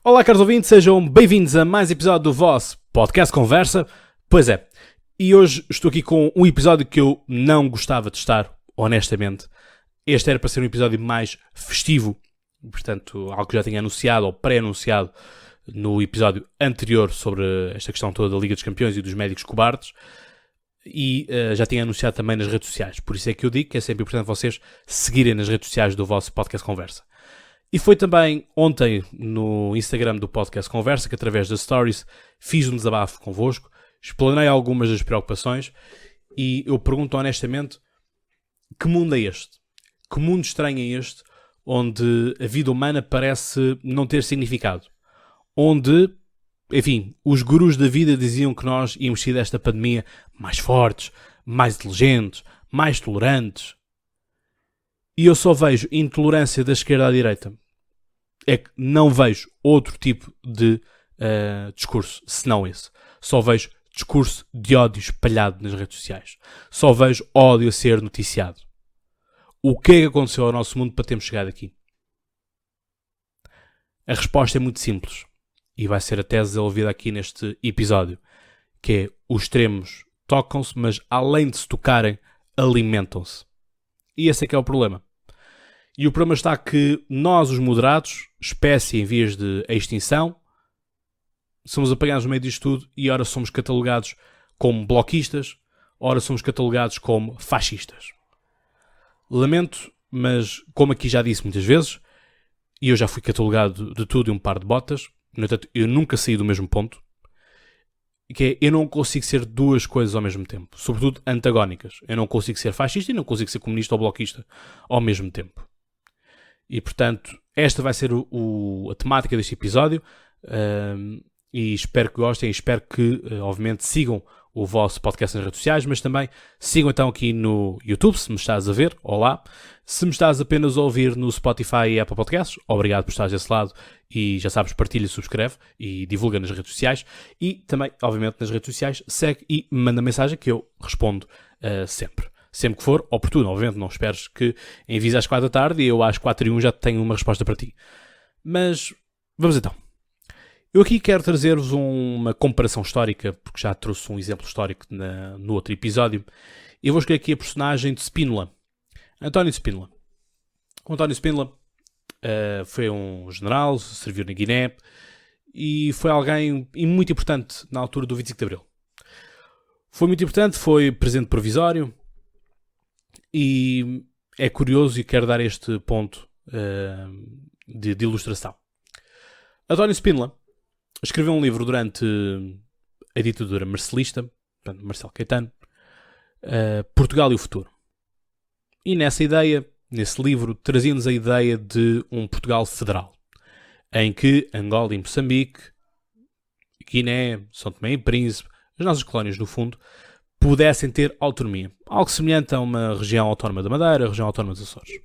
Olá, caros ouvintes, sejam bem-vindos a mais episódio do vosso Podcast Conversa. Pois é, e hoje estou aqui com um episódio que eu não gostava de estar, honestamente. Este era para ser um episódio mais festivo, portanto, algo que já tinha anunciado ou pré-anunciado no episódio anterior sobre esta questão toda da Liga dos Campeões e dos médicos cobardes. E já tinha anunciado também nas redes sociais. Por isso é que eu digo que é sempre importante vocês seguirem nas redes sociais do vosso Podcast Conversa. E foi também ontem no Instagram do Podcast Conversa que, através das Stories, fiz um desabafo convosco, explanei algumas das preocupações e eu pergunto honestamente: que mundo é este? Que mundo estranho é este onde a vida humana parece não ter significado? Onde, enfim, os gurus da vida diziam que nós íamos sair desta pandemia mais fortes, mais inteligentes, mais tolerantes. E eu só vejo intolerância da esquerda à direita. É que não vejo outro tipo de discurso, senão esse. Só vejo discurso de ódio espalhado nas redes sociais. Só vejo ódio a ser noticiado. O que é que aconteceu ao nosso mundo para termos chegado aqui? A resposta é muito simples. E vai ser a tese desenvolvida aqui neste episódio. Que é, os extremos tocam-se, mas além de se tocarem, alimentam-se. E esse é que é o problema. E o problema está que nós, os moderados, espécie em vias de extinção, somos apanhados no meio disto tudo e ora somos catalogados como bloquistas, ora somos catalogados como fascistas. Lamento, mas como aqui já disse muitas vezes, e eu já fui catalogado de tudo e um par de botas, no entanto, eu nunca saí do mesmo ponto, que é, eu não consigo ser duas coisas ao mesmo tempo, sobretudo antagónicas. Eu não consigo ser fascista e não consigo ser comunista ou bloquista ao mesmo tempo. E, portanto, esta vai ser a temática deste episódio, e espero que gostem, e espero que, obviamente, sigam o vosso podcast nas redes sociais, mas também sigam então aqui no YouTube, se me estás a ver, olá. Se me estás apenas a ouvir no Spotify e Apple Podcasts, obrigado por estares desse lado, e já sabes, partilha, subscreve e divulga nas redes sociais. E também, obviamente, nas redes sociais, segue e manda mensagem que eu respondo sempre. Sempre que for oportuno, obviamente, não esperes que envies às 4 da tarde e eu às 4h01 já tenho uma resposta para ti. Mas, vamos então. Eu aqui quero trazer-vos uma comparação histórica, porque já trouxe um exemplo histórico no outro episódio. Eu vou escolher aqui a personagem de Spínola. António Spínola. O António Spínola foi um general, serviu na Guiné e foi alguém muito importante na altura do 25 de Abril. Foi muito importante, foi presidente provisório. E é curioso e quero dar este ponto de ilustração. António Spínola escreveu um livro durante a ditadura marcelista, portanto, Marcelo Caetano, Portugal e o Futuro. E nesse livro, trazia-nos a ideia de um Portugal federal, em que Angola e Moçambique, Guiné, São Tomé e Príncipe, as nossas colónias no fundo, pudessem ter autonomia. Algo semelhante a uma região autónoma da Madeira, a região autónoma dos Açores.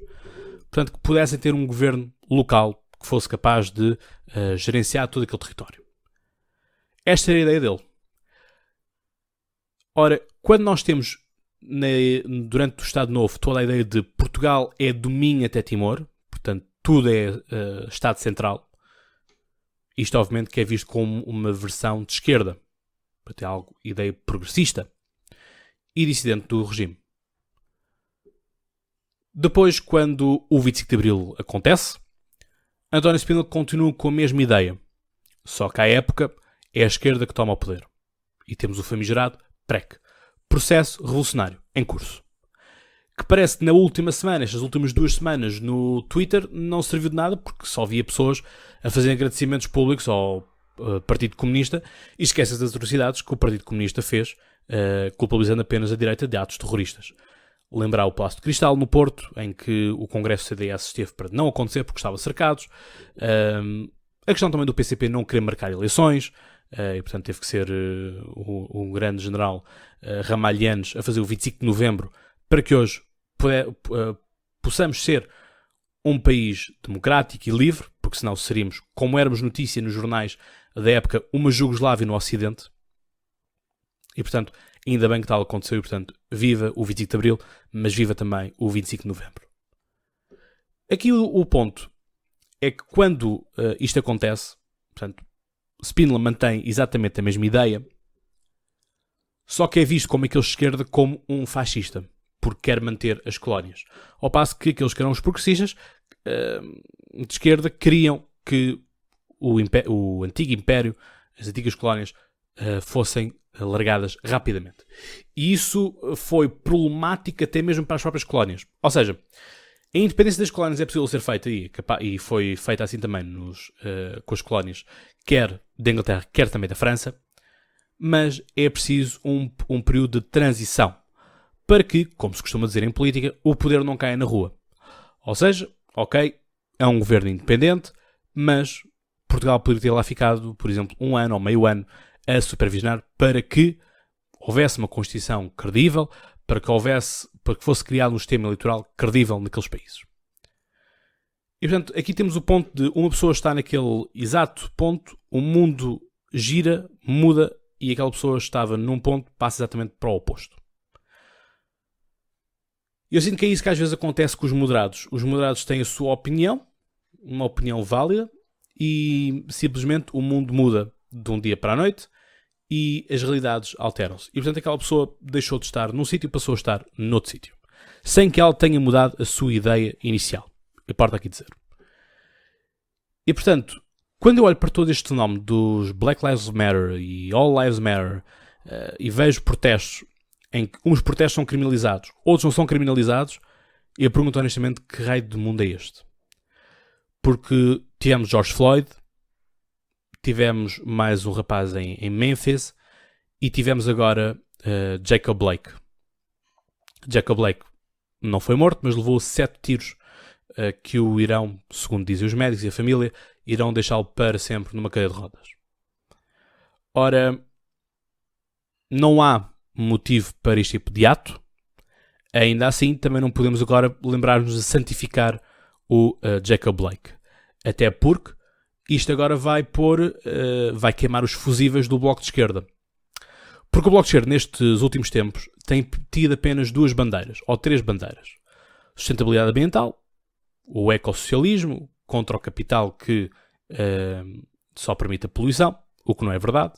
Portanto, que pudessem ter um governo local que fosse capaz de gerenciar todo aquele território. Esta era a ideia dele. Ora, quando nós temos, durante o Estado Novo, toda a ideia de Portugal é domínio até Timor, portanto, tudo é Estado Central, isto obviamente que é visto como uma versão de esquerda, para ter algo, ideia progressista e dissidente do regime. Depois, quando o 25 de Abril acontece, António Spínola continua com a mesma ideia, só que à época é a esquerda que toma o poder. E temos o famigerado PREC, Processo Revolucionário, em curso. Que parece que na última semana, estas últimas 2 semanas, no Twitter, não serviu de nada, porque só havia pessoas a fazer agradecimentos públicos ao Partido Comunista e esquecem das atrocidades que o Partido Comunista fez, culpabilizando apenas a direita de atos terroristas. Lembrar o Palácio de Cristal no Porto, em que o Congresso CDS esteve para não acontecer porque estava cercados. A questão também do PCP não querer marcar eleições, e portanto teve que ser o grande general Ramalhianes a fazer o 25 de novembro para que hoje possamos ser um país democrático e livre, porque senão seríamos, como éramos notícia nos jornais da época, uma Jugoslávia no Ocidente. E, portanto, ainda bem que tal aconteceu e, portanto, viva o 25 de Abril, mas viva também o 25 de Novembro. Aqui o ponto é que quando isto acontece, Portanto, Spínola mantém exatamente a mesma ideia, só que é visto como aqueles de esquerda como um fascista, porque quer manter as colónias. Ao passo que aqueles que eram os progressistas de esquerda queriam que o antigo império, as antigas colónias, fossem largadas rapidamente. E isso foi problemático até mesmo para as próprias colónias. Ou seja, a independência das colónias é possível ser feita e foi feita assim também com as colónias, quer da Inglaterra, quer também da França, mas é preciso um período de transição para que, como se costuma dizer em política, o poder não caia na rua. Ou seja, ok, é um governo independente, mas Portugal poderia ter lá ficado, por exemplo, 1 ano ou meio ano a supervisionar para que houvesse uma Constituição credível, para que fosse criado um sistema eleitoral credível naqueles países. E, portanto, aqui temos o ponto de uma pessoa estar naquele exato ponto, o mundo gira, muda, e aquela pessoa estava num ponto, passa exatamente para o oposto. Eu sinto que é isso que às vezes acontece com os moderados. Os moderados têm a sua opinião, uma opinião válida, e simplesmente o mundo muda de um dia para a noite e as realidades alteram-se. E portanto aquela pessoa deixou de estar num sítio e passou a estar noutro sítio. Sem que ela tenha mudado a sua ideia inicial. Importa aqui dizer. E portanto, quando eu olho para todo este fenómeno dos Black Lives Matter e All Lives Matter e vejo protestos em que uns protestos são criminalizados, outros não são criminalizados, eu pergunto honestamente que raio de mundo é este? Porque tivemos George Floyd, tivemos mais um rapaz em Memphis e tivemos agora Jacob Blake. Jacob Blake não foi morto, mas levou 7 tiros que o irão, segundo dizem os médicos e a família, irão deixá-lo para sempre numa cadeira de rodas. Ora, não há motivo para este tipo de ato. Ainda assim, também não podemos agora lembrar-nos de santificar o Jacob Blake. Até porque isto agora vai queimar os fusíveis do Bloco de Esquerda. Porque o Bloco de Esquerda, nestes últimos tempos, tem tido apenas 2 bandeiras, ou 3 bandeiras. Sustentabilidade ambiental, o ecossocialismo, contra o capital que só permite a poluição, o que não é verdade.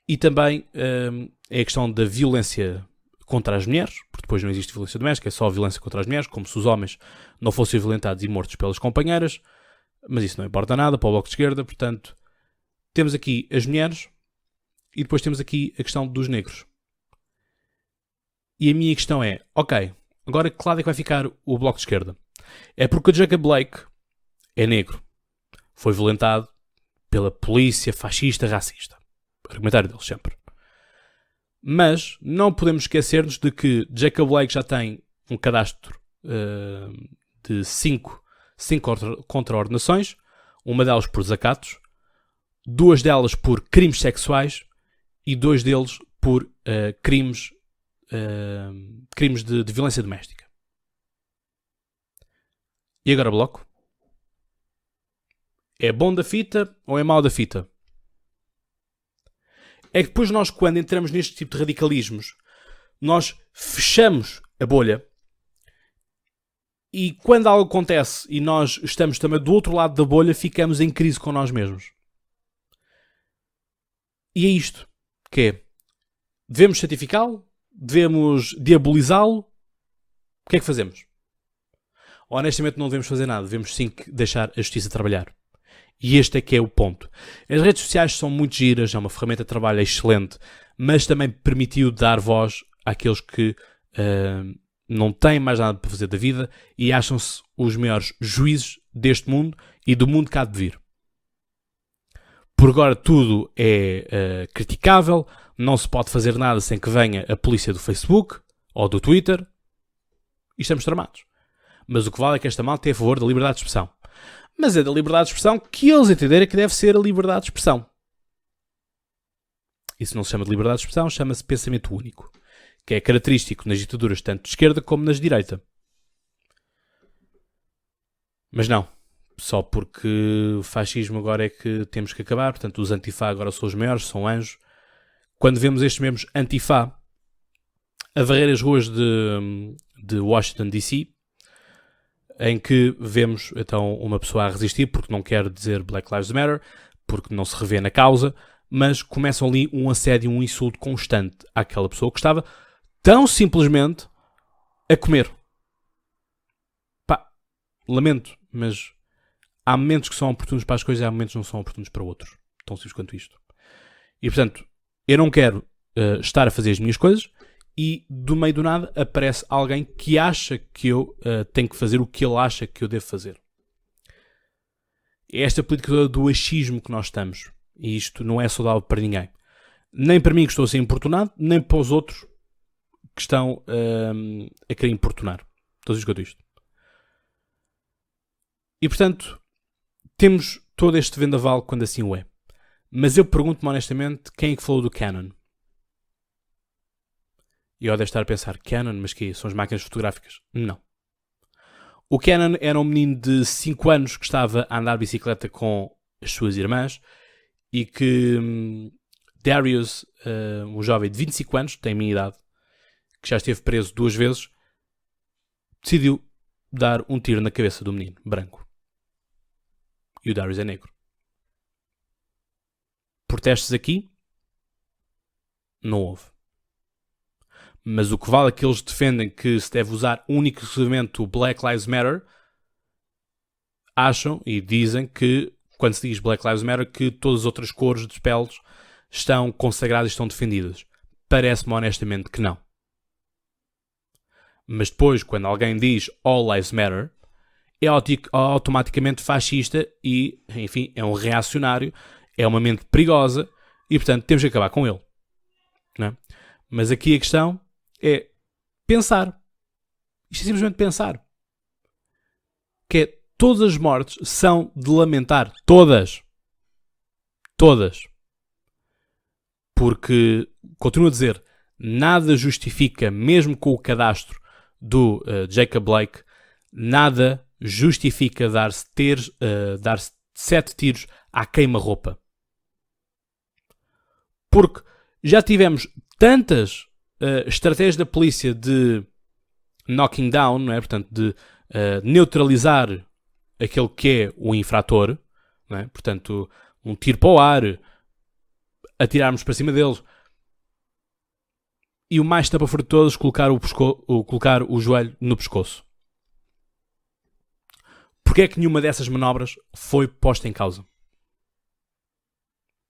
E também é a questão da violência contra as mulheres, porque depois não existe violência doméstica, é só violência contra as mulheres, como se os homens não fossem violentados e mortos pelas companheiras, mas isso não importa nada para o Bloco de Esquerda. Portanto, temos aqui as mulheres e depois temos aqui a questão dos negros. E a minha questão é, ok, agora que lado é que vai ficar o Bloco de Esquerda? É porque o Jacob Blake é negro, foi violentado pela polícia fascista, racista. Argumentário deles sempre. Mas não podemos esquecer-nos de que Jacob Blake já tem um cadastro de 5 contraordenações, uma delas por desacatos, 2 delas por crimes sexuais e 2 deles por crimes de violência doméstica. E agora Bloco? É bom da fita ou é mau da fita? É que depois nós, quando entramos neste tipo de radicalismos, nós fechamos a bolha e quando algo acontece e nós estamos também do outro lado da bolha, ficamos em crise com nós mesmos. E é isto que é. Devemos certificá-lo? Devemos diabolizá-lo? O que é que fazemos? Honestamente não devemos fazer nada. Devemos sim deixar a justiça trabalhar. E este é que é o ponto. As redes sociais são muito giras, é uma ferramenta de trabalho excelente, mas também permitiu dar voz àqueles que não têm mais nada para fazer da vida e acham-se os maiores juízes deste mundo e do mundo que há de vir. Por agora tudo é criticável, não se pode fazer nada sem que venha a polícia do Facebook ou do Twitter e estamos tramados. Mas o que vale é que esta malta é a favor da liberdade de expressão. Mas é da liberdade de expressão que eles entenderem que deve ser a liberdade de expressão. Isso não se chama de liberdade de expressão, chama-se pensamento único, que é característico nas ditaduras tanto de esquerda como nas de direita. Mas não. Só porque o fascismo agora é que temos que acabar, portanto os antifa agora são os maiores, são anjos. Quando vemos estes mesmos antifa a varrer as ruas de Washington DC, em que vemos então uma pessoa a resistir porque não quer dizer Black Lives Matter, porque não se revê na causa, mas começam ali um assédio, um insulto constante àquela pessoa que estava tão simplesmente a comer. Pá, lamento, mas há momentos que são oportunos para as coisas e há momentos que não são oportunos para outros. Tão simples quanto isto. E portanto, eu não quero estar a fazer as minhas coisas e do meio do nada aparece alguém que acha que eu tenho que fazer o que ele acha que eu devo fazer. É esta política do achismo que nós estamos. E isto não é saudável para ninguém. Nem para mim que estou a ser importunado, nem para os outros que estão a querer importunar. Estou a dizer isto. E portanto, temos todo este vendaval quando assim o é. Mas eu pergunto-me honestamente, quem é que falou do Canon? E eu devo estar a pensar, Canon, mas que são as máquinas fotográficas? Não. O Canon era um menino de 5 anos que estava a andar de bicicleta com as suas irmãs e que Darius, um jovem de 25 anos, tem a minha idade, que já esteve preso 2 vezes, decidiu dar um tiro na cabeça do menino, branco. E o Darius é negro. Protestos aqui? Não houve. Mas o que vale é que eles defendem que se deve usar único e exclusivamente o Black Lives Matter, acham e dizem que, quando se diz Black Lives Matter, que todas as outras cores dos peles estão consagradas e estão defendidas. Parece-me honestamente que não. Mas depois, quando alguém diz All Lives Matter, é automaticamente fascista e, enfim, é um reacionário, é uma mente perigosa e, portanto, temos que acabar com ele. Não é? Mas aqui a questão é pensar. Isto é simplesmente pensar. Que é, todas as mortes são de lamentar. Todas. Todas. Porque, continuo a dizer, nada justifica, mesmo com o cadastro do Jacob Blake, nada justifica dar-se 7 tiros à queima-roupa. Porque já tivemos tantas estratégias da polícia de knocking down, não é? Portanto, de neutralizar aquele que é o infrator, não é? Portanto, um tiro para o ar, atirarmos para cima deles. E o mais estapafúrdio de todos, colocar o joelho no pescoço. Porquê é que nenhuma dessas manobras foi posta em causa?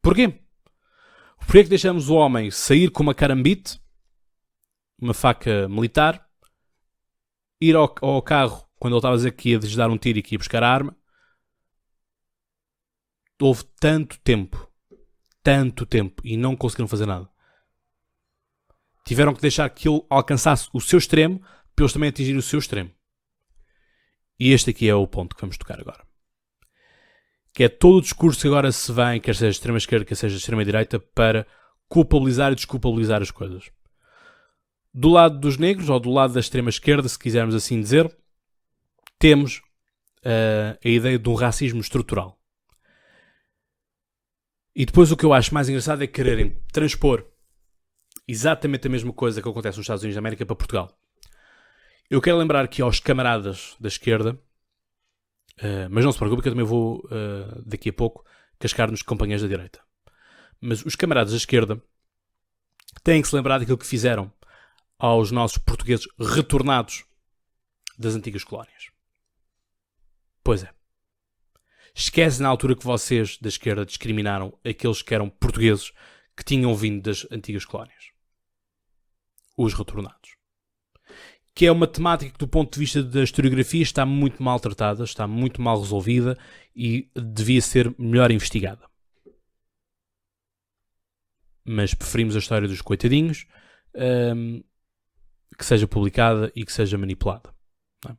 Porquê? Porquê é que deixamos o homem sair com uma carambite, uma faca militar, ir ao carro quando ele estava a dizer que ia desdar um tiro e que ia buscar a arma? Houve tanto tempo, e não conseguiram fazer nada. Tiveram que deixar que ele alcançasse o seu extremo para eles também atingirem o seu extremo. E este aqui é o ponto que vamos tocar agora. Que é todo o discurso que agora se vem, quer seja de extrema-esquerda, quer seja de extrema-direita, para culpabilizar e desculpabilizar as coisas. Do lado dos negros, ou do lado da extrema-esquerda, se quisermos assim dizer, temos a ideia de um racismo estrutural. E depois o que eu acho mais engraçado é quererem transpor exatamente a mesma coisa que acontece nos Estados Unidos da América para Portugal. Eu quero lembrar aqui aos camaradas da esquerda, mas não se preocupe que eu também vou, daqui a pouco, cascar nos companheiros da direita. Mas os camaradas da esquerda têm que se lembrar daquilo que fizeram aos nossos portugueses retornados das antigas colónias. Pois é. Esquece na altura que vocês da esquerda discriminaram aqueles que eram portugueses que tinham vindo das antigas colónias. Os retornados. Que é uma temática que, do ponto de vista da historiografia, está muito mal tratada, está muito mal resolvida e devia ser melhor investigada. Mas preferimos a história dos coitadinhos que seja publicada e que seja manipulada. Não é?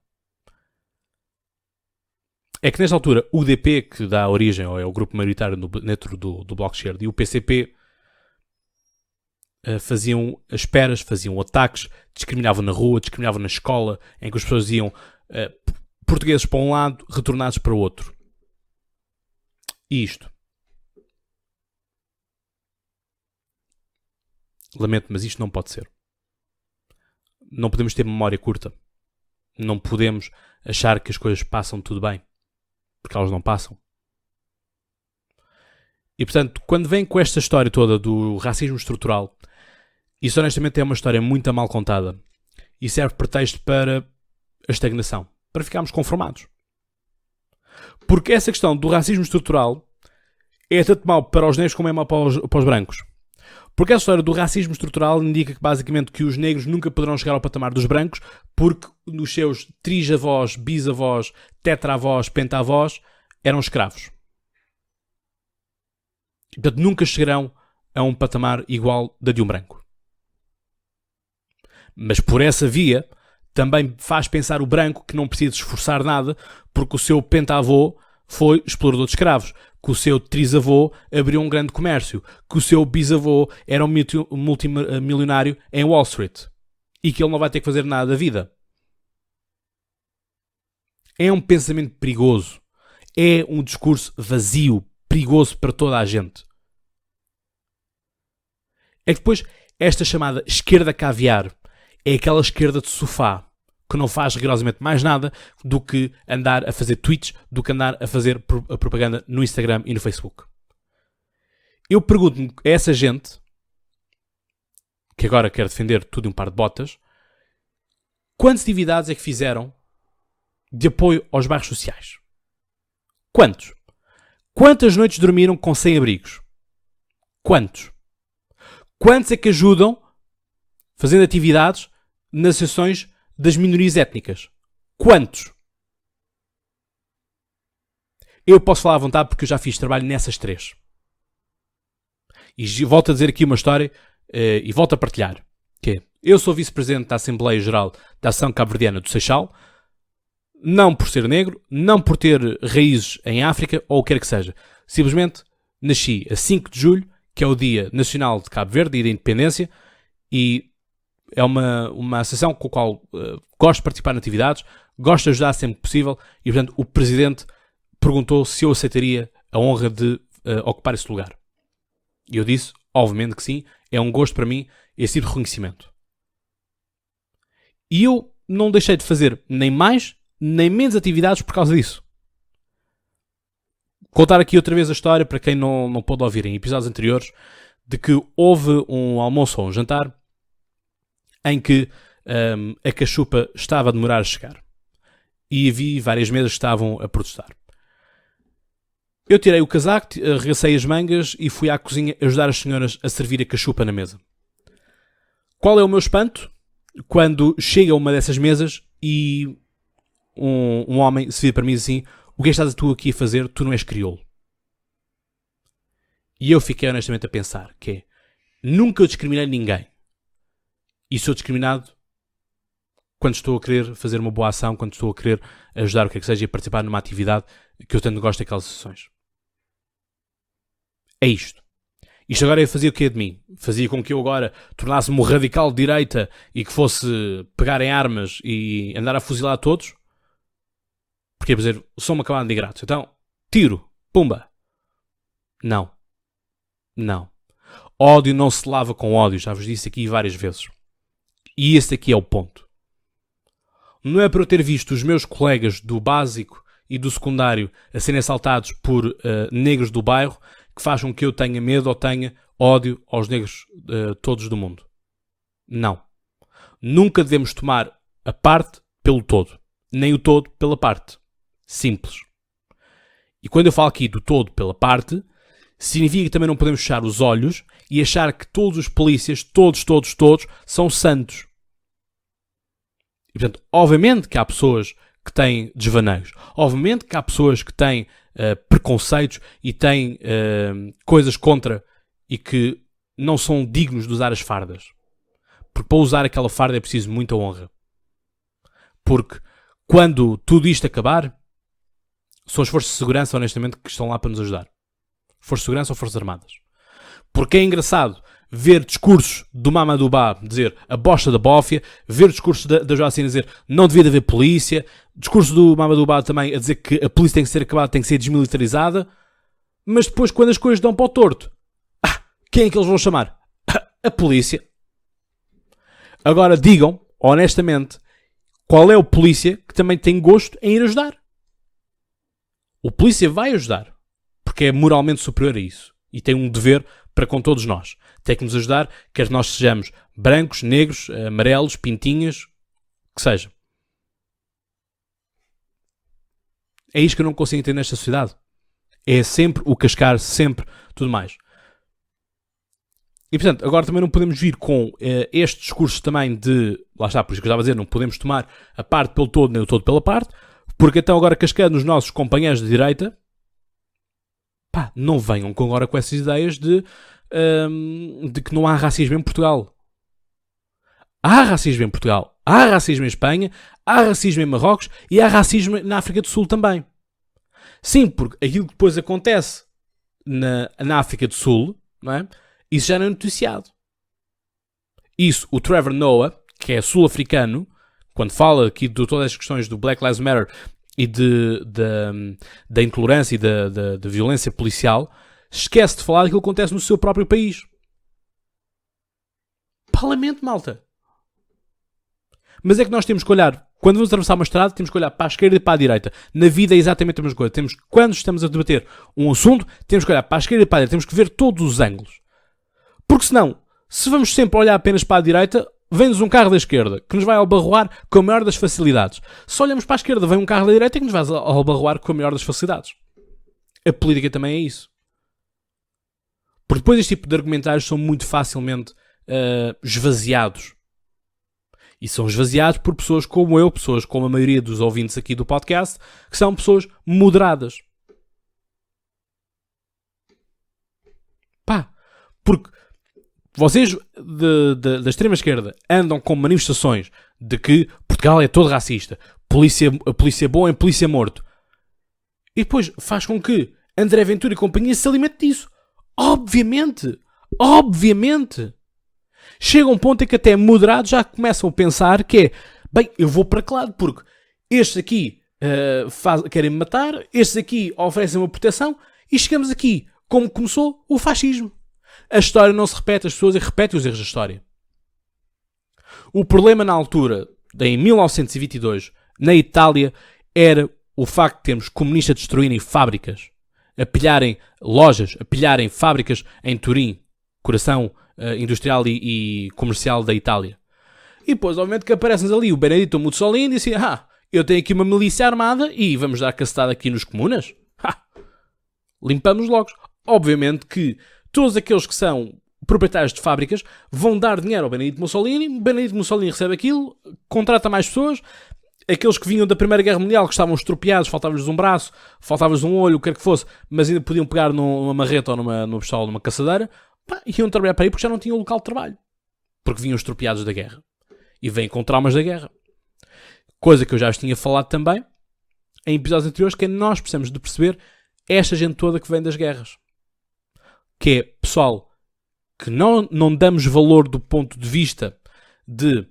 É que nesta altura o UDP, que dá origem, ou é o grupo maioritário dentro do Bloco de Esquerda, e o PCP faziam as peras, faziam ataques, discriminavam na rua, discriminavam na escola, em que as pessoas iam portugueses para um lado, retornados para o outro. E isto. Lamento, mas isto não pode ser. Não podemos ter memória curta. Não podemos achar que as coisas passam tudo bem, porque elas não passam. E portanto, quando vem com esta história toda do racismo estrutural, isso honestamente é uma história muito mal contada e serve de pretexto para a estagnação, para ficarmos conformados. Porque essa questão do racismo estrutural é tanto mau para os negros como é mau para os brancos. Porque a história do racismo estrutural indica que basicamente que os negros nunca poderão chegar ao patamar dos brancos porque os seus trisavós, bisavós, tetravós, pentavós eram escravos. E, portanto, nunca chegarão a um patamar igual da de um branco. Mas por essa via também faz pensar o branco que não precisa esforçar nada porque o seu pentavô foi explorador de escravos, que o seu trisavô abriu um grande comércio, que o seu bisavô era um multimilionário em Wall Street e que ele não vai ter que fazer nada da vida. É um pensamento perigoso. É um discurso vazio, perigoso para toda a gente. É que depois esta chamada esquerda caviar é aquela esquerda de sofá que não faz rigorosamente mais nada do que andar a fazer tweets, do que andar a fazer a propaganda no Instagram e no Facebook. Eu pergunto-me a essa gente, que agora quer defender tudo em um par de botas, quantas atividades é que fizeram de apoio aos bairros sociais? Quantos? Quantas noites dormiram com sem-abrigos? Quantos? Quantos é que ajudam fazendo atividades nas associações das minorias étnicas? Quantos? Eu posso falar à vontade porque eu já fiz trabalho nessas três. E volto a dizer aqui uma história e volto a partilhar. Que é, eu sou vice-presidente da Assembleia Geral da Ação Cabo-Verdiana do Seixal, não por ser negro, não por ter raízes em África ou o que quer que seja. Simplesmente nasci a 5 de julho, que é o Dia Nacional de Cabo Verde e da Independência, e é uma associação com a qual gosto de participar em atividades, gosto de ajudar sempre que possível, e portanto o Presidente perguntou se eu aceitaria a honra de ocupar esse lugar. E eu disse, obviamente que sim, é um gosto para mim esse tipo de reconhecimento. E eu não deixei de fazer nem mais, nem menos atividades por causa disso. Contar aqui outra vez a história, para quem não pôde ouvir em episódios anteriores, de que houve um almoço ou um jantar em que a cachupa estava a demorar a chegar. E havia várias mesas que estavam a protestar. Eu tirei o casaco, arregacei as mangas e fui à cozinha ajudar as senhoras a servir a cachupa na mesa. Qual é o meu espanto? Quando chega a uma dessas mesas e um homem se vira para mim assim: o que é que estás tu aqui a fazer? Tu não és crioulo. E eu fiquei honestamente a pensar que é, nunca eu discriminei ninguém. E sou discriminado quando estou a querer fazer uma boa ação, quando estou a querer ajudar o que é que seja e participar numa atividade que eu tanto gosto daquelas sessões. É isto. Isto agora fazia o quê de mim? Fazia com que eu agora tornasse-me um radical de direita e que fosse pegar em armas e andar a fuzilar todos? Porque, por dizer, sou uma camada de ingratos. Então, tiro. Pumba. Não. Não. Ódio não se lava com ódio. Já vos disse aqui várias vezes. E esse aqui é o ponto. Não é para eu ter visto os meus colegas do básico e do secundário a serem assaltados por negros do bairro que faz com que eu tenha medo ou tenha ódio aos negros todos do mundo. Não. Nunca devemos tomar a parte pelo todo. Nem o todo pela parte. Simples. E quando eu falo aqui do todo pela parte, significa que também não podemos fechar os olhos e achar que todos os polícias, todos, são santos. E, portanto, obviamente que há pessoas que têm desvaneios. Obviamente que há pessoas que têm preconceitos e têm coisas contra e que não são dignos de usar as fardas. Porque para usar aquela farda é preciso muita honra. Porque quando tudo isto acabar, são as forças de segurança, honestamente, que estão lá para nos ajudar. Forças de segurança ou forças armadas. Porque é engraçado ver discursos do Mamadou Ba dizer a bosta da bófia, ver discursos da Joacine dizer não devia haver polícia, discurso do Mamadou Ba também a dizer que a polícia tem que ser acabada, tem que ser desmilitarizada, mas depois quando as coisas dão para o torto, quem é que eles vão chamar? A polícia. Agora digam, honestamente, qual é o polícia que também tem gosto em ir ajudar? O polícia vai ajudar, porque é moralmente superior a isso. E tem um dever para com todos nós. Tem que nos ajudar, quer nós sejamos brancos, negros, amarelos, pintinhas, que seja. É isto que eu não consigo entender nesta sociedade. É sempre o cascar, sempre tudo mais. E portanto, agora também não podemos vir com este discurso também de, lá está, por isso que eu estava a dizer, não podemos tomar a parte pelo todo, nem o todo pela parte, porque então agora cascando nos nossos companheiros de direita, pá, não venham agora com essas ideias de que não há racismo em Portugal. Há racismo em Portugal, há racismo em Espanha, há racismo em Marrocos e há racismo na África do Sul também. Sim, porque aquilo que depois acontece na África do Sul, não é? Isso já não é noticiado. Isso, o Trevor Noah, que é sul-africano, quando fala aqui de todas as questões do Black Lives Matter e da intolerância e da violência policial, esquece de falar daquilo que acontece no seu próprio país. Parlamento, malta. Mas é que nós temos que olhar, quando vamos atravessar uma estrada, temos que olhar para a esquerda e para a direita. Na vida é exatamente a mesma coisa. Quando estamos a debater um assunto, temos que olhar para a esquerda e para a direita. Temos que ver todos os ângulos. Porque senão, se vamos sempre olhar apenas para a direita, vem-nos um carro da esquerda, que nos vai albarroar com a maior das facilidades. Se olhamos para a esquerda, vem um carro da direita que nos vai albarroar com a maior das facilidades. A política também é isso. Porque depois este tipo de argumentários são muito facilmente esvaziados. E são esvaziados por pessoas como eu, pessoas como a maioria dos ouvintes aqui do podcast, que são pessoas moderadas. Pá, porque vocês da extrema-esquerda andam com manifestações de que Portugal é todo racista, a polícia boa é polícia morto. E depois faz com que André Ventura e companhia se alimentem disso. Obviamente. Chega um ponto em que até moderados já começam a pensar que é, bem, eu vou para que lado, porque estes aqui querem me matar, estes aqui oferecem uma proteção, e chegamos aqui, como começou, o fascismo. A história não se repete, as pessoas repetem os erros da história. O problema na altura, em 1922, na Itália, era o facto de termos comunistas destruírem fábricas, a pilharem lojas, a pilharem fábricas em Turim, coração industrial e comercial da Itália. E depois, obviamente, que aparece-nos ali o Benedito Mussolini e diz assim, eu tenho aqui uma milícia armada e vamos dar cacetada aqui nos comunas? Limpamos logo. Obviamente que todos aqueles que são proprietários de fábricas vão dar dinheiro ao Benedito Mussolini, o Benedito Mussolini recebe aquilo, contrata mais pessoas, aqueles que vinham da Primeira Guerra Mundial, que estavam estropiados, faltava-lhes um braço, faltava-lhes um olho, o que quer que fosse, mas ainda podiam pegar numa marreta ou numa pistola, numa caçadeira, iam trabalhar para aí porque já não tinham local de trabalho. Porque vinham estropiados da guerra. E vêm com traumas da guerra. Coisa que eu já vos tinha falado também, em episódios anteriores, que é nós precisamos de perceber esta gente toda que vem das guerras. Que é pessoal que não damos valor do ponto de vista de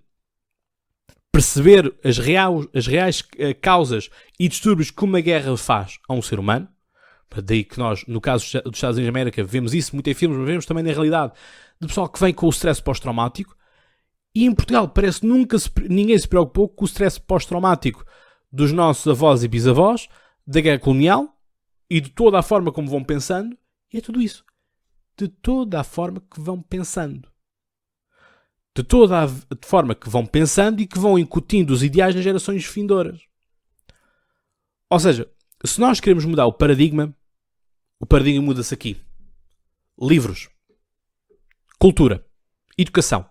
perceber as reais causas e distúrbios que uma guerra faz a um ser humano. Daí que nós, no caso dos Estados Unidos da América, vemos isso muito em filmes, mas vemos também na realidade de pessoal que vem com o stress pós-traumático. E em Portugal parece que ninguém se preocupou com o stress pós-traumático dos nossos avós e bisavós, da guerra colonial e de toda a forma como vão pensando. E é tudo isso. De toda a forma que vão pensando. De toda a forma que vão pensando e que vão incutindo os ideais nas gerações vindouras. Ou seja, se nós queremos mudar o paradigma muda-se aqui. Livros. Cultura. Educação.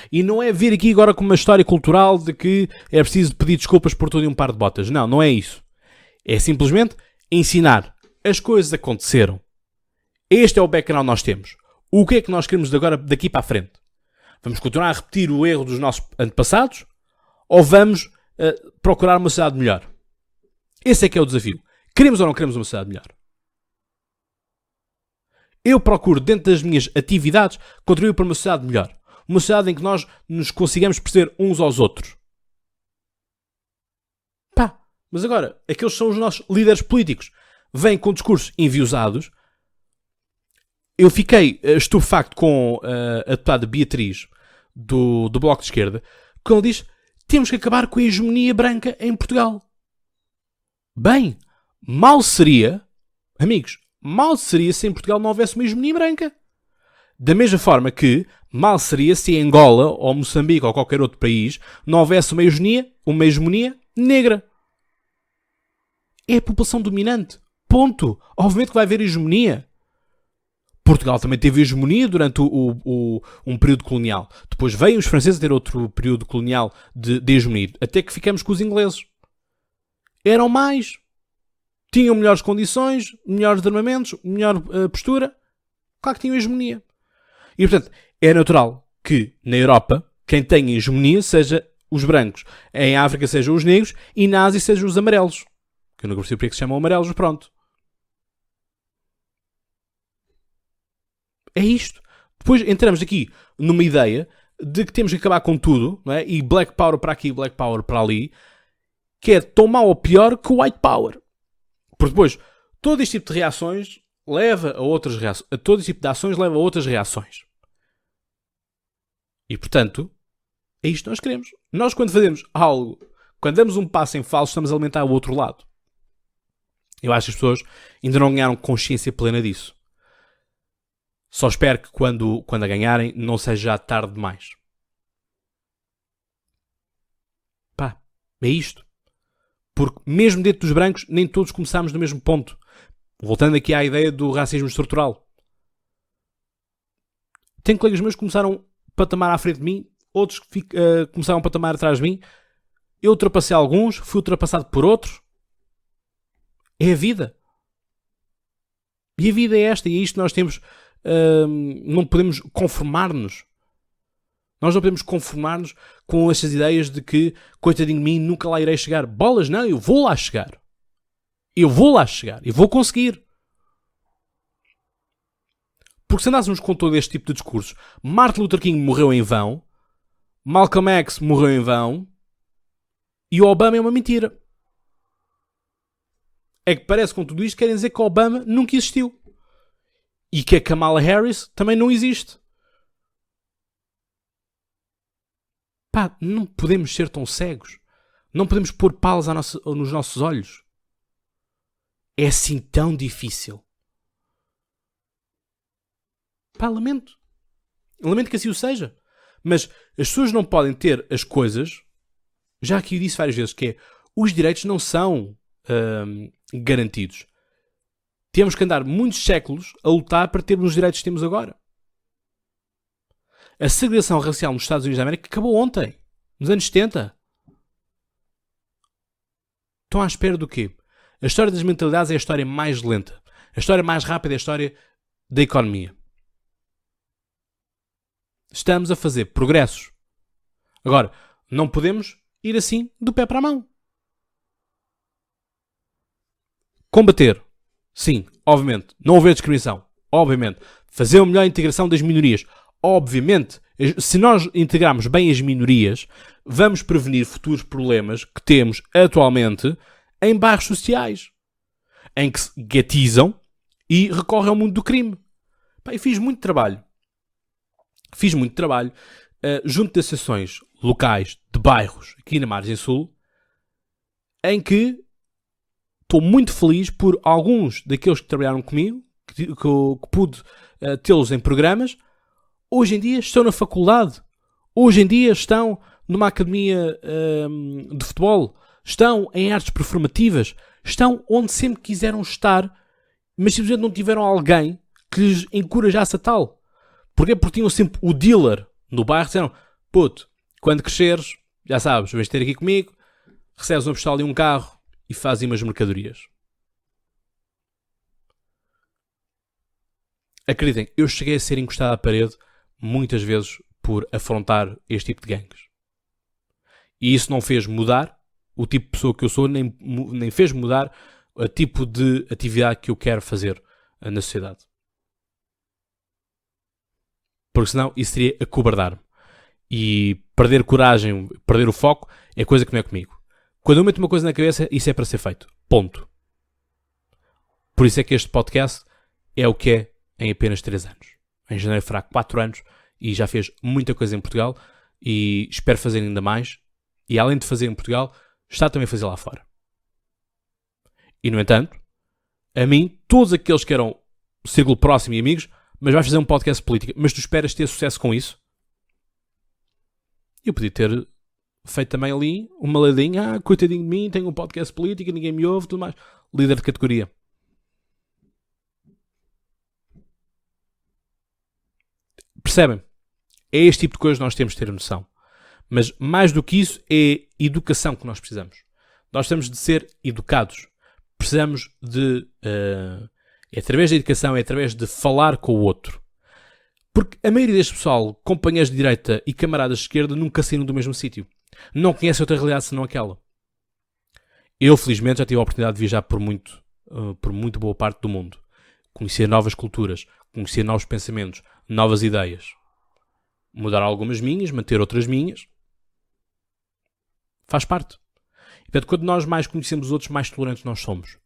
E não é vir aqui agora com uma história cultural de que é preciso pedir desculpas por tudo e um par de botas. Não, não é isso. É simplesmente ensinar. As coisas aconteceram. Este é o background que nós temos. O que é que nós queremos agora daqui para a frente? Vamos continuar a repetir o erro dos nossos antepassados? Ou vamos procurar uma sociedade melhor? Esse é que é o desafio. Queremos ou não queremos uma sociedade melhor? Eu procuro, dentro das minhas atividades, contribuir para uma sociedade melhor. Uma sociedade em que nós nos consigamos perceber uns aos outros. Mas agora, aqueles são os nossos líderes políticos. Vêm com discursos enviosados. Eu fiquei estupefacto com a deputada Beatriz do Bloco de Esquerda, quando ele diz temos que acabar com a hegemonia branca em Portugal. Bem, mal seria, amigos, mal seria se em Portugal não houvesse uma hegemonia branca. Da mesma forma que mal seria se em Angola, ou Moçambique, ou qualquer outro país, não houvesse uma hegemonia negra. É a população dominante. Ponto. Obviamente que vai haver hegemonia. Portugal também teve hegemonia durante um período colonial. Depois veio os franceses ter outro período colonial de hegemonia. Até que ficamos com os ingleses. Eram mais. Tinham melhores condições, melhores armamentos, melhor postura. Claro que tinham hegemonia. E, portanto, é natural que, na Europa, quem tenha hegemonia seja os brancos. Em África sejam os negros e na Ásia sejam os amarelos. Que eu não percebo porque é que se chamam amarelos, pronto. É isto. Depois entramos aqui numa ideia de que temos que acabar com tudo, não é? E Black Power para aqui, Black Power para ali, que é tão mau ou pior que o White Power. Porque depois, todo este tipo de reações leva a outras reações. Todo este tipo de ações leva a outras reações. E, portanto, é isto que nós queremos. Nós, quando fazemos algo, quando damos um passo em falso, estamos a alimentar o outro lado. Eu acho que as pessoas ainda não ganharam consciência plena disso. Só espero que quando a ganharem não seja já tarde demais. Pá, é isto. Porque mesmo dentro dos brancos, nem todos começámos no mesmo ponto. Voltando aqui à ideia do racismo estrutural. Tenho colegas meus que começaram patamar à frente de mim, outros que começaram a patamar atrás de mim. Eu ultrapassei alguns, fui ultrapassado por outros. É a vida. E a vida é esta, e é isto que nós temos. Não podemos conformar-nos. Nós não podemos conformar-nos com estas ideias de que, coitadinho de mim, nunca lá irei chegar. Bolas, não, eu vou lá chegar. Eu vou lá chegar. Eu vou conseguir. Porque se andássemos com todo este tipo de discursos, Martin Luther King morreu em vão, Malcolm X morreu em vão, e o Obama é uma mentira. É que parece com tudo isto querem dizer que o Obama nunca existiu. E que a Kamala Harris também não existe. Pá, não podemos ser tão cegos. Não podemos pôr palas nos nossos olhos. É assim tão difícil. Pá, lamento. Lamento que assim o seja. Mas as pessoas não podem ter as coisas, já aqui eu disse várias vezes, que é, os direitos não são garantidos. Temos que andar muitos séculos a lutar para termos os direitos que temos agora. A segregação racial nos Estados Unidos da América acabou ontem, nos anos 70. Estão à espera do quê? A história das mentalidades é a história mais lenta. A história mais rápida é a história da economia. Estamos a fazer progressos. Agora, não podemos ir assim do pé para a mão. Combater. Sim, obviamente. Não haver discriminação. Obviamente. Fazer uma melhor integração das minorias. Obviamente. Se nós integrarmos bem as minorias, vamos prevenir futuros problemas que temos atualmente em bairros sociais. Em que se gatizam e recorrem ao mundo do crime. Pá, eu fiz muito trabalho. Junto de associações locais de bairros aqui na Margem Sul, em que estou muito feliz por alguns daqueles que trabalharam comigo, que pude tê-los em programas, hoje em dia estão na faculdade, hoje em dia estão numa academia de futebol, estão em artes performativas, estão onde sempre quiseram estar, mas simplesmente não tiveram alguém que lhes encorajasse a tal. Porquê? Porque tinham sempre o dealer no bairro, disseram, puto, quando cresceres, já sabes, vais ter aqui comigo, recebes uma pistola e um carro, e fazem umas mercadorias. Acreditem, eu cheguei a ser encostado à parede muitas vezes por afrontar este tipo de gangues. E isso não fez mudar o tipo de pessoa que eu sou, nem fez mudar o tipo de atividade que eu quero fazer na sociedade. Porque senão isso seria acobardar-me. E perder coragem, perder o foco, é coisa que não é comigo. Quando eu meto uma coisa na cabeça, isso é para ser feito. Ponto. Por isso é que este podcast é o que é em apenas 3 anos. Em janeiro fará 4 anos e já fez muita coisa em Portugal e espero fazer ainda mais. E além de fazer em Portugal, está também a fazer lá fora. E, no entanto, a mim, todos aqueles que eram círculo próximo e amigos, mas vais fazer um podcast de política, mas tu esperas ter sucesso com isso? Eu podia ter feito também ali uma ladinha, coitadinho de mim, tenho um podcast de política, ninguém me ouve, tudo mais. Líder de categoria. Percebem? É este tipo de coisas que nós temos de ter a noção. Mas mais do que isso é educação que nós precisamos. Nós temos de ser educados. Precisamos de... é através da educação, é através de falar com o outro. Porque a maioria deste pessoal, companheiros de direita e camaradas de esquerda, nunca saíram do mesmo sítio. Não conhecem outra realidade senão aquela. Eu, felizmente, já tive a oportunidade de viajar por muito boa parte do mundo. Conhecer novas culturas, conhecer novos pensamentos, novas ideias. Mudar algumas minhas, manter outras minhas. Faz parte. E, portanto, quando nós mais conhecemos os outros, mais tolerantes nós somos.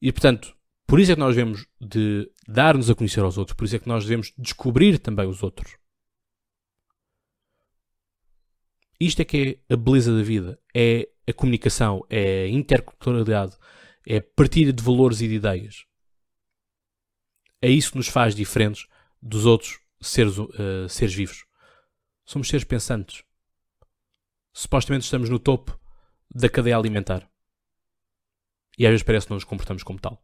E, portanto, por isso é que nós devemos de dar-nos a conhecer aos outros. Por isso é que nós devemos descobrir também os outros. Isto é que é a beleza da vida. É a comunicação, é a interculturalidade, é a partilha de valores e de ideias. É isso que nos faz diferentes dos outros seres vivos. Somos seres pensantes. Supostamente estamos no topo da cadeia alimentar. E às vezes parece que não nos comportamos como tal.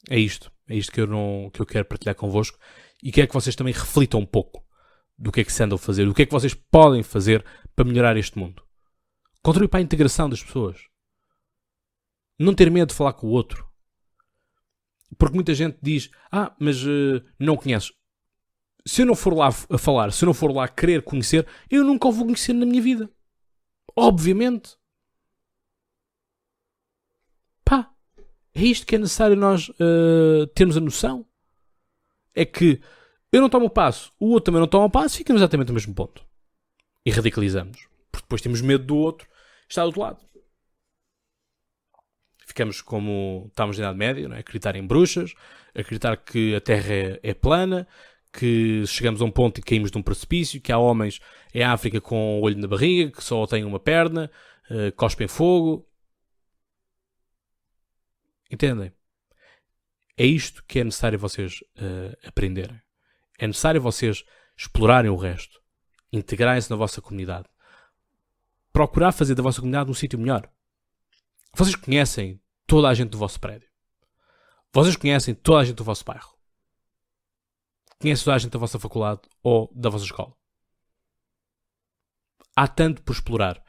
É isto que eu quero partilhar convosco e quero que vocês também reflitam um pouco do que é que se andam a fazer, do que é que vocês podem fazer para melhorar este mundo. Contribuir para a integração das pessoas. Não ter medo de falar com o outro. Porque muita gente diz, mas não conheces. Se eu não for lá a falar, se eu não for lá a querer conhecer, eu nunca o vou conhecer na minha vida. Obviamente. É isto que é necessário nós termos a noção. É que eu não tomo o passo, o outro também não toma o passo, ficamos exatamente no mesmo ponto. E radicalizamos. Porque depois temos medo do outro estar do outro lado. Ficamos como estávamos na Idade Média, não é? Acreditar em bruxas, acreditar que a Terra é plana, que chegamos a um ponto e caímos de um precipício, que há homens em África com o olho na barriga, que só têm uma perna, cospem fogo. Entendem? É isto que é necessário vocês aprenderem. É necessário vocês explorarem o resto. Integrarem-se na vossa comunidade. Procurar fazer da vossa comunidade um sítio melhor. Vocês conhecem toda a gente do vosso prédio. Vocês conhecem toda a gente do vosso bairro. Conhecem toda a gente da vossa faculdade ou da vossa escola. Há tanto por explorar.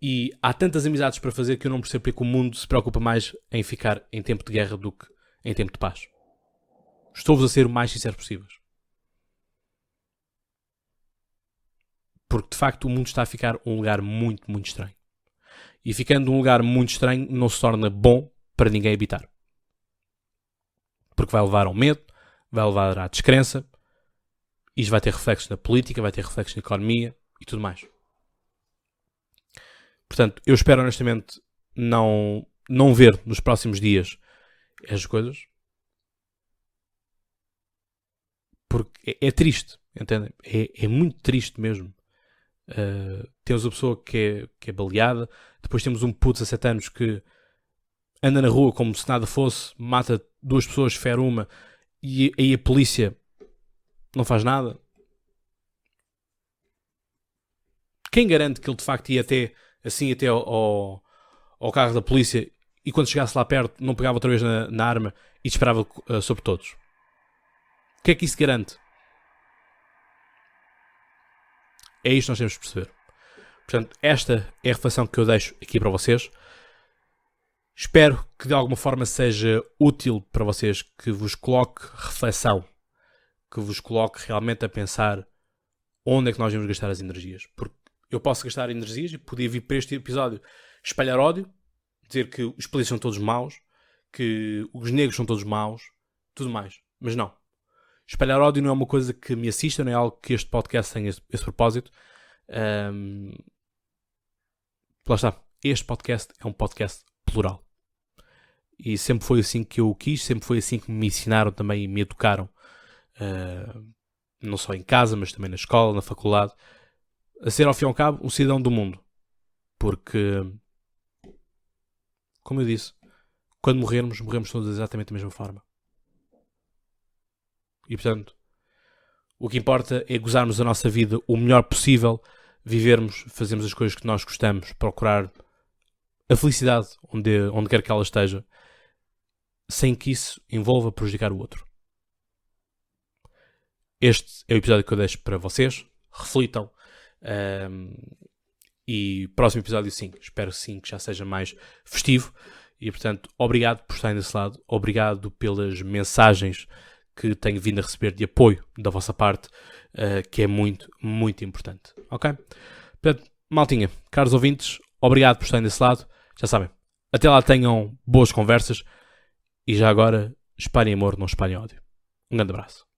E há tantas amizades para fazer que eu não percebo porque o mundo se preocupa mais em ficar em tempo de guerra do que em tempo de paz. Estou-vos a ser o mais sincero possível. Porque, de facto, o mundo está a ficar um lugar muito, muito estranho. E ficando um lugar muito estranho, não se torna bom para ninguém habitar. Porque vai levar ao medo, vai levar à descrença, isto vai ter reflexos na política, vai ter reflexos na economia e tudo mais. Portanto, eu espero honestamente não ver nos próximos dias as coisas. Porque é triste, entendem? É muito triste mesmo. Temos a pessoa que é baleada, depois temos um puto de 7 anos que anda na rua como se nada fosse, mata 2 pessoas, fere uma, e aí a polícia não faz nada. Quem garante que ele de facto ia até ao carro da polícia e quando chegasse lá perto não pegava outra vez na arma e disparava sobre todos? O que é que isso garante? É isto que nós temos de perceber. Portanto, esta é a reflexão que eu deixo aqui para vocês. Espero que de alguma forma seja útil para vocês, que vos coloque reflexão, que vos coloque realmente a pensar onde é que nós devemos gastar as energias. Porque eu posso gastar energias e podia vir para este episódio espalhar ódio, dizer que os polícias são todos maus, que os negros são todos maus, tudo mais. Mas não. Espalhar ódio não é uma coisa que me assista, não é algo que este podcast tenha esse propósito. Lá está. Este podcast é um podcast plural. E sempre foi assim que eu o quis, sempre foi assim que me ensinaram também e me educaram. Não só em casa, mas também na escola, na faculdade. a ser, ao fim e ao cabo, um cidadão do mundo. Porque, como eu disse, quando morrermos todos exatamente da mesma forma. E, portanto, o que importa é gozarmos a nossa vida o melhor possível, vivermos, fazermos as coisas que nós gostamos, procurar a felicidade onde quer que ela esteja, sem que isso envolva prejudicar o outro. Este é o episódio que eu deixo para vocês. Reflitam. E próximo episódio, sim, espero sim que já seja mais festivo. E, portanto, obrigado por estarem desse lado. Obrigado pelas mensagens que tenho vindo a receber de apoio da vossa parte, que é muito, muito importante. Ok? Portanto, maltinha, caros ouvintes, obrigado por estarem desse lado. Já sabem, até lá tenham boas conversas e já agora espalhem amor, não espalhem ódio. Um grande abraço.